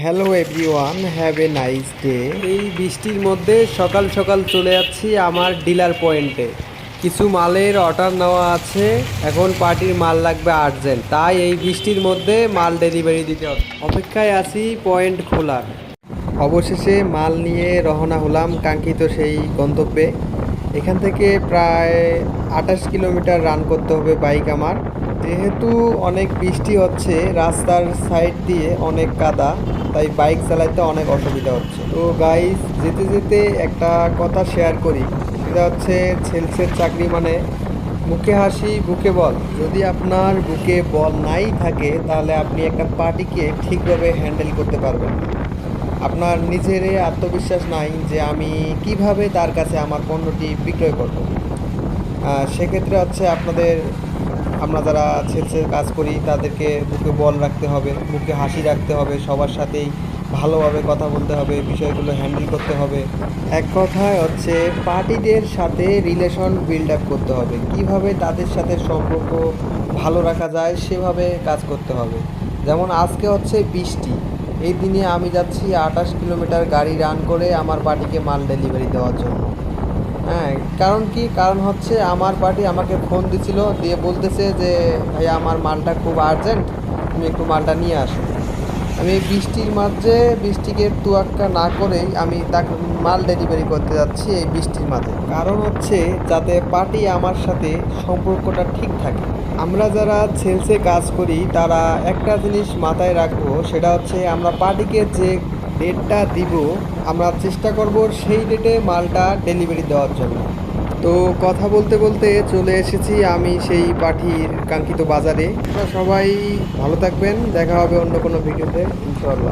Hello everyone, have a nice day. এই বৃষ্টির মধ্যে সকাল সকাল চলে যাচ্ছি আমার ডিলার পয়েন্টে। কিছু মালের অর্ডার নেওয়া আছে, এখন পার্টির মাল লাগবে আর্জেন্ট, তাই এই বৃষ্টির মধ্যে মাল ডেলিভারি দিতে হবে। অপেক্ষায় আছি পয়েন্ট খোলার। অবশেষে মাল নিয়ে রওনা হলাম কাঙ্ক্ষিত সেই গন্তব্যে। এখান থেকে প্রায় 28 কিলোমিটার রান করতে হবে বাইক আমার। যেহেতু অনেক বৃষ্টি হচ্ছে, রাস্তার সাইড দিয়ে অনেক কাদা, তাই বাইক চালাতে অনেক অসুবিধা হচ্ছে। তো গাইস, যেতে যেতে একটা কথা শেয়ার করি, সেটা হচ্ছে সেলসের চাকরি মানে মুখে হাসি বুকে বল। যদি আপনার বুকে বল নাই থাকে, তাহলে আপনি একটা পার্টিকে ঠিকভাবে হ্যান্ডেল করতে পারবেন না। আপনার নিজেরই আত্মবিশ্বাস নাই যে আমি কিভাবে তার কাছে আমার পণ্যটি বিক্রয় করব। সেক্ষেত্রে হচ্ছে আমরা যারা সেলসের কাজ করি তাদেরকে বুকে বল রাখতে হবে, মুখে হাসি রাখতে হবে, সবার সাথেই ভালোভাবে কথা বলতে হবে, বিষয়গুলো হ্যান্ডেল করতে হবে। এক কথায় হচ্ছে পার্টিদের সাথে রিলেশন বিল্ড আপ করতে হবে, কিভাবে তাদের সাথে সম্পর্ক ভালো রাখা যায় সেভাবে কাজ করতে হবে। যেমন আজকে হচ্ছে বৃষ্টি, এই দিনে আমি যাচ্ছি 28 কিলোমিটার গাড়ি রান করে আমার পার্টিকে মাল ডেলিভারি দেওয়ার জন্য। হ্যাঁ, কারণ কি, কারণ হচ্ছে আমার পার্টি আমাকে ফোন দিছিল, দিয়ে বলতেছে যে ভাইয়া আমার মালটা খুব আর্জেন্ট, তুমি একটু মালটা নিয়ে আসো। আমি এই বৃষ্টির মাঝে বৃষ্টিকে তোয়াক্কা না করেই আমি তাকে মাল ডেলিভারি করতে যাচ্ছি এই বৃষ্টির মাঝে। কারণ হচ্ছে যাতে পার্টি আমার সাথে সম্পর্কটা ঠিক থাকে। আমরা যারা সেলসে কাজ করি তারা একটা জিনিস মাথায় রাখবো, সেটা হচ্ছে আমরা পার্টিকে যে ডেটটা দিব, আমরা চেষ্টা করব সেই ডেটে মালটা ডেলিভারি দেওয়ার জন্য। তো কথা বলতে বলতে চলে এসেছি আমি সেই পার্টির কাঙ্ক্ষিত বাজারে। আপনারা সবাই ভালো থাকবেন, দেখা হবে অন্য কোনো ভিডিওতে ইনশাআল্লাহ।